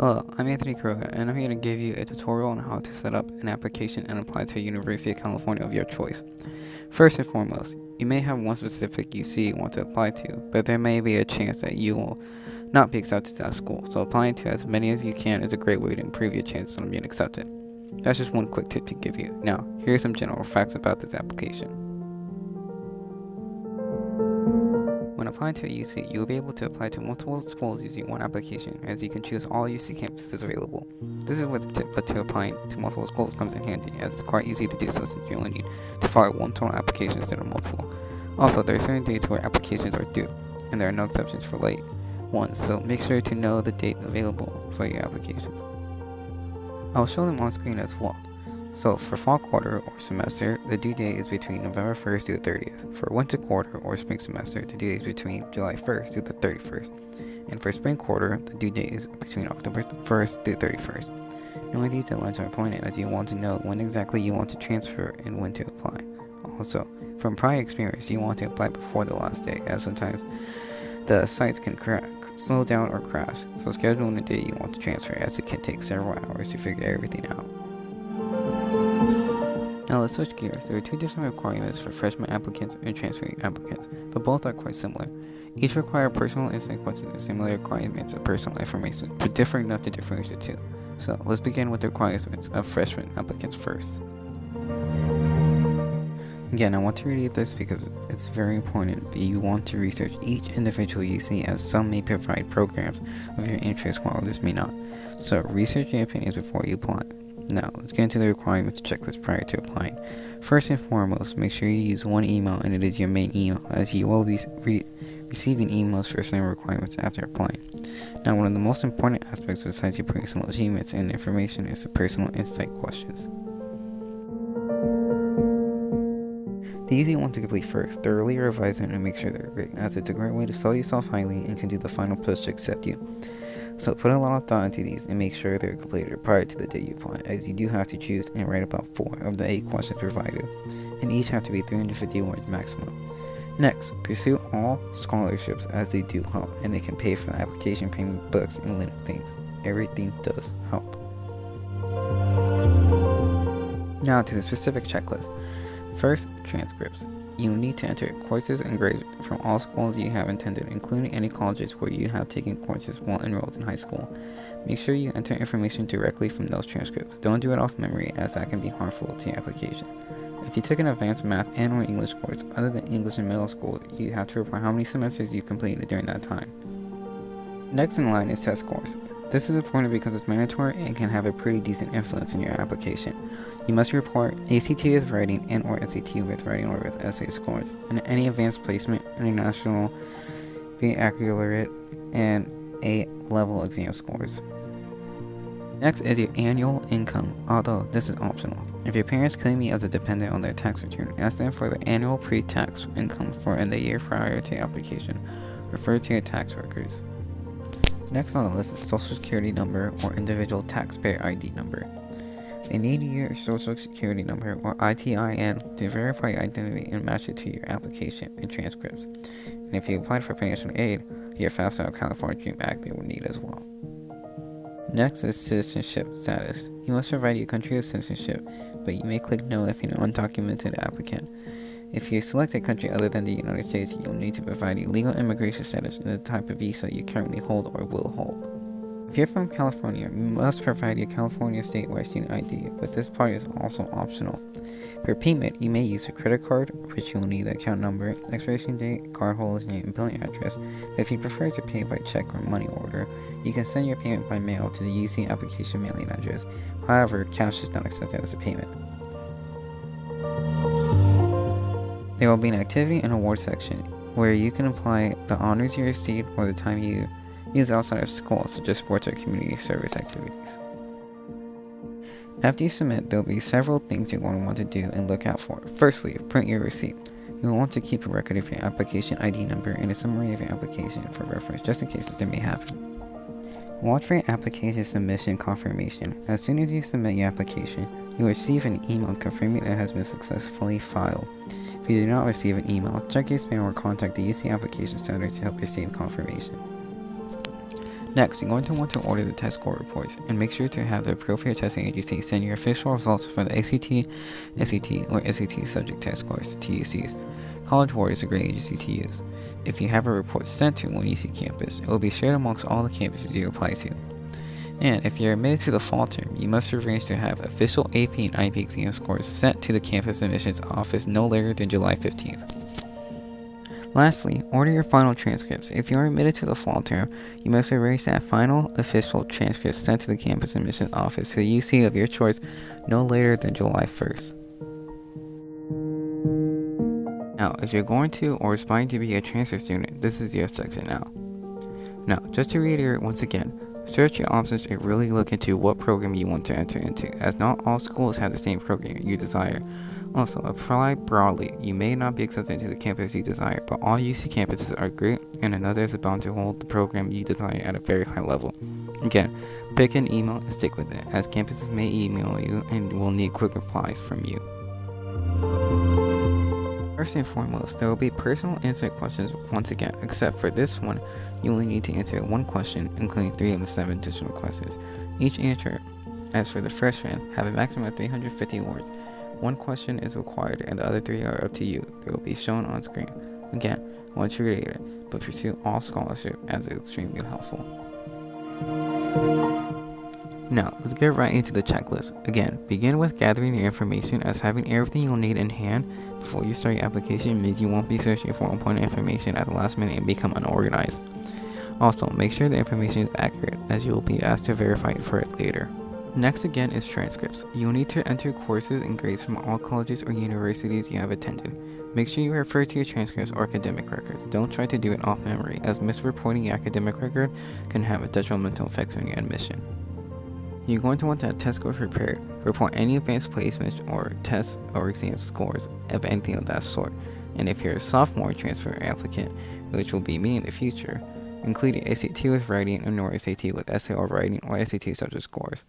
Hello, I'm Anthony Kuroga, and I'm here to give you a tutorial on how to set up an application and apply to a University of California of your choice. First and foremost, you may have one specific UC you want to apply to, but there may be a chance that you will not be accepted to that school, so applying to as many as you can is a great way to improve your chances on being accepted. That's just one quick tip to give you. Now, here are some general facts about this application. When applying to a UC, you will be able to apply to multiple schools using one application, as you can choose all UC campuses available. This is where the tip to applying to multiple schools comes in handy, as it's quite easy to do so since you only need to file one total application instead of multiple. Also, there are certain dates where applications are due, and there are no exceptions for late ones, so make sure to know the date available for your applications. I'll show them on screen as well. So for fall quarter or semester, the due date is between November 1st to the 30th. For winter quarter or spring semester, the due date is between July 1st to the 31st. And for spring quarter, the due date is between October 1st to the 31st. Knowing these deadlines are important as you want to know when exactly you want to transfer and when to apply. Also, from prior experience, you want to apply before the last day, as sometimes the sites can slow down or crash. So schedule in the day you want to transfer, as it can take several hours to figure everything out. Now let's switch gears. There are two different requirements for freshman applicants and transferring applicants, but both are quite similar. Each require personal insight questions and similar requirements of personal information, but differ enough to differentiate the two. So let's begin with the requirements of freshman applicants first. Again, I want to read this because it's very important, but you want to research each individual UC, as some may provide programs of your interest while others may not. So research your opinions before you apply. Now, let's get into the requirements checklist prior to applying. First and foremost, make sure you use one email and it is your main email, as you will be receiving emails for certain requirements after applying. Now, one of the most important aspects besides your personal achievements and information is the personal insight questions. These you want to complete first, thoroughly revise them and make sure they're great, as it's a great way to sell yourself highly and can do the final push to accept you. So put a lot of thought into these and make sure they're completed prior to the day you apply, as you do have to choose and write about 4 of the 8 questions provided, and each have to be 350 words maximum. Next, pursue all scholarships, as they do help, and they can pay for the application payment, books, and little things. Everything does help. Now to the specific checklist. First, transcripts. You will need to enter courses and grades from all schools you have attended, including any colleges where you have taken courses while enrolled in high school. Make sure you enter information directly from those transcripts. Don't do it off memory, as that can be harmful to your application. If you took an advanced math and or English course other than English in middle school, you have to report how many semesters you completed during that time. Next in line is test scores. This is important because it's mandatory and can have a pretty decent influence in your application. You must report ACT with writing and or SAT with writing or with essay scores, and any advanced placement, international, baccalaureate, and A-level exam scores. Next is your annual income, although this is optional. If your parents claim you as a dependent on their tax return, ask them for the annual pre-tax income for in the year prior to application. Refer to your tax records. Next on the list is Social Security number or individual taxpayer ID number. They need your Social Security number or ITIN to verify your identity and match it to your application and transcripts. And if you applied for financial aid, your FAFSA or California Dream Act they will need as well. Next is citizenship status. You must provide your country of citizenship, but you may click no if you're an undocumented applicant. If you select a country other than the United States, you'll need to provide your legal immigration status and the type of visa you currently hold or will hold. If you're from California, you must provide your California statewide student ID, but this part is also optional. For payment, you may use a credit card, which you'll need the account number, expiration date, cardholder's name, and billing address. But if you prefer to pay by check or money order, you can send your payment by mail to the UC application mailing address. However, cash is not accepted as a payment. There will be an activity and award section where you can apply the honors you received or the time you use outside of school, such as sports or community service activities. After you submit, there will be several things you're going to want to do and look out for. Firstly, print your receipt. You'll want to keep a record of your application ID number and a summary of your application for reference, just in case something may happen. Watch for your application submission confirmation. As soon as you submit your application, you'll receive an email confirming it has been successfully filed. If you do not receive an email, check your spam or contact the UC Application Center to help receive confirmation. Next, you're going to want to order the test score reports and make sure to have the appropriate testing agency send your official results for the ACT, SAT, or SAT subject test scores to UCs. College Board is a great agency to use. If you have a report sent to one UC campus, it will be shared amongst all the campuses you apply to. And if you're admitted to the fall term, you must arrange to have official AP and IB exam scores sent to the campus admissions office no later than July 15th. Lastly, order your final transcripts. If you are admitted to the fall term, you must arrange that final official transcript sent to the campus admissions office to the UC of your choice no later than July 1st. Now, if you're going to or aspiring to be a transfer student, this is your section now. Now, just to reiterate once again, search your options and really look into what program you want to enter into, as not all schools have the same program you desire. Also, apply broadly. You may not be accepted into the campus you desire, but all UC campuses are great, and another is bound to hold the program you desire at a very high level. Again, pick an email and stick with it, as campuses may email you and will need quick replies from you. First and foremost, there will be personal answer questions once again, except for this one, you only need to answer one question, including 3 of the 7 additional questions. Each answer, as for the freshman, have a maximum of 350 words. One question is required and the other 3 are up to you. They will be shown on screen. Again, once you read it, but pursue all scholarship as it is extremely helpful. Now, let's get right into the checklist. Again, begin with gathering your information, as having everything you'll need in hand before you start your application means you won't be searching for important information at the last minute and become unorganized. Also, make sure the information is accurate, as you will be asked to verify for it later. Next again is transcripts. You'll need to enter courses and grades from all colleges or universities you have attended. Make sure you refer to your transcripts or academic records. Don't try to do it off memory, as misreporting your academic record can have a detrimental effect on your admission. You're going to want to have test scores prepared. Report any advanced placements or tests or exam scores of anything of that sort. And if you're a sophomore transfer applicant, which will be me in the future, include your ACT with writing or SAT with essay or writing or SAT subject scores.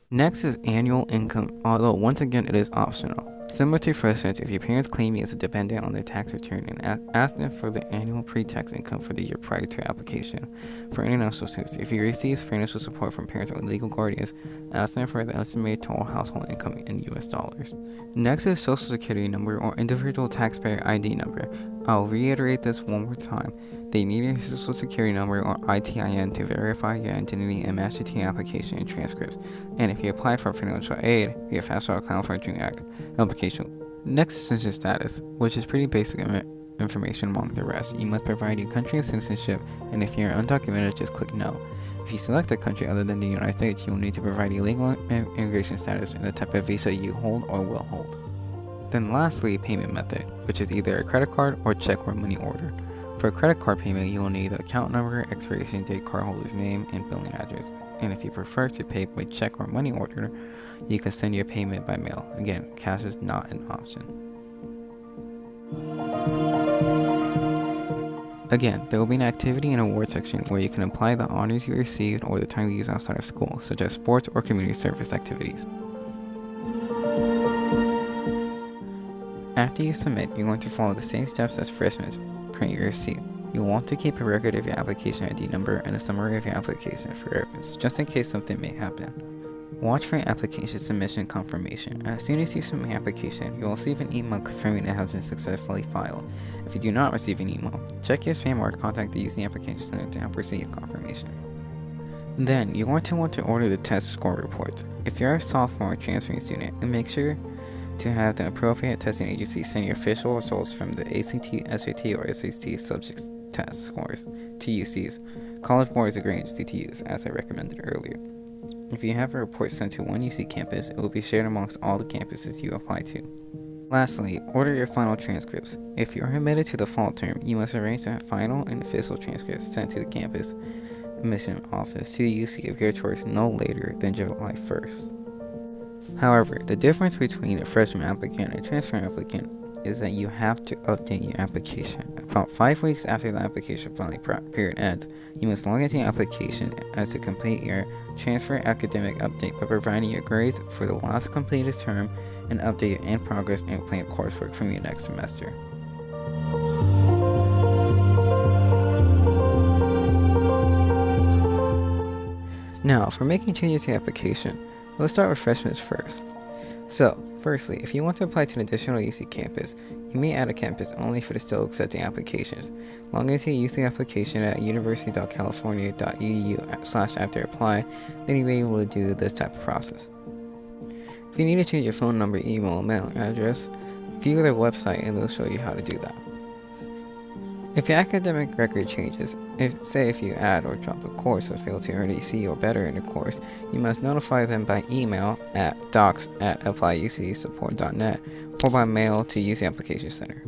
Next is annual income, although once again it is optional. Similar to freshmen, if your parents claim you as a dependent on their tax return, and ask them for the annual pre-tax income for the year prior to application. For international students, if you receive financial support from parents or legal guardians, ask them for the estimated total household income in US dollars. Next is Social Security number or individual taxpayer ID number. I'll reiterate this one more time. They need your Social Security number or ITIN to verify your identity and match it to your application and transcripts. And if you apply for financial aid, your FAFSA or California Act application. Next is citizenship status, which is pretty basic information among the rest. You must provide your country of citizenship, and if you're undocumented, just click no. If you select a country other than the United States, you will need to provide your legal immigration status and the type of visa you hold or will hold. Then lastly, payment method, which is either a credit card or check or money order. For a credit card payment, you will need the account number, expiration date, cardholder's name, and billing address. And if you prefer to pay by check or money order, you can send your payment by mail. Again, cash is not an option. Again, there will be an activity and award section where you can apply the honors you received or the time you used outside of school, such as sports or community service activities. After you submit, you're going to follow the same steps as freshmen. Print your receipt. You'll want to keep a record of your application ID number and a summary of your application for reference, just in case something may happen. Watch for your application submission confirmation. As soon as you submit your application, you'll receive an email confirming it has been successfully filed. If you do not receive an email, check your spam or contact the UC Application Center to help receive confirmation. Then, you're going to want to order the test score reports. If you're a sophomore or transferring student, make sure to have the appropriate testing agency send your official results from the ACT, SAT, or SAT subject test scores to UCs. College Board is a great agency to use, as I recommended earlier. If you have a report sent to one UC campus, it will be shared amongst all the campuses you apply to. Lastly, order your final transcripts. If you are admitted to the fall term, you must arrange the final and official transcripts sent to the campus admission office to the UC of your choice no later than July 1st. However, the difference between a freshman applicant and a transfer applicant is that you have to update your application. About 5 weeks after the application filing period ends, you must log into your application as to complete your transfer academic update by providing your grades for the last completed term and update your in-progress and planned coursework from your next semester. Now, for making changes to the application, we'll start with freshmen first. So, firstly, if you want to apply to an additional UC campus, you may add a campus only if it is still accepting applications. Log into your UC application at university.california.edu/after-apply, then you'll be able to do this type of process. If you need to change your phone number, email, or mailing address, view their website and they'll show you how to do that. If your academic record changes, if you add or drop a course or fail to earn a C or better in a course, you must notify them by email at docs@applyucsupport.net or by mail to UC Application Center.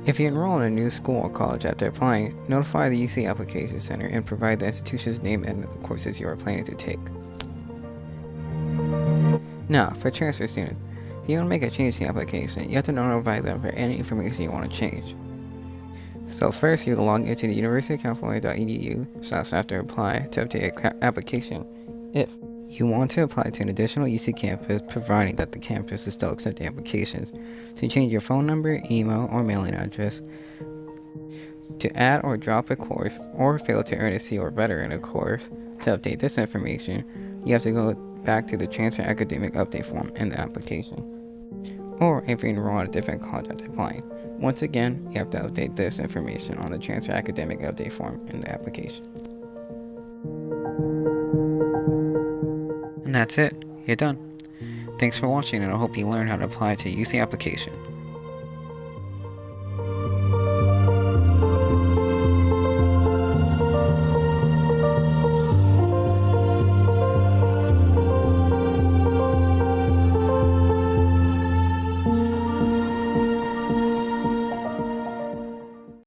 If you enroll in a new school or college after applying, notify the UC Application Center and provide the institution's name and the courses you are planning to take. Now, for transfer students, if you want to make a change to the application, you have to notify them for any information you want to change. So first, you log into the universityofcalifornia.edu/after-apply to update your application if you want to apply to an additional UC campus, providing that the campus is still accepting applications, to change your phone number, email, or mailing address, to add or drop a course, or fail to earn a C or better in a course. To update this information, you have to go back to the transfer academic update form in the application, or if you enroll at a different college after applying. Once again, you have to update this information on the transfer academic update form in the application. And that's it. You're done. Thanks for watching, and I hope you learned how to apply to a UC application.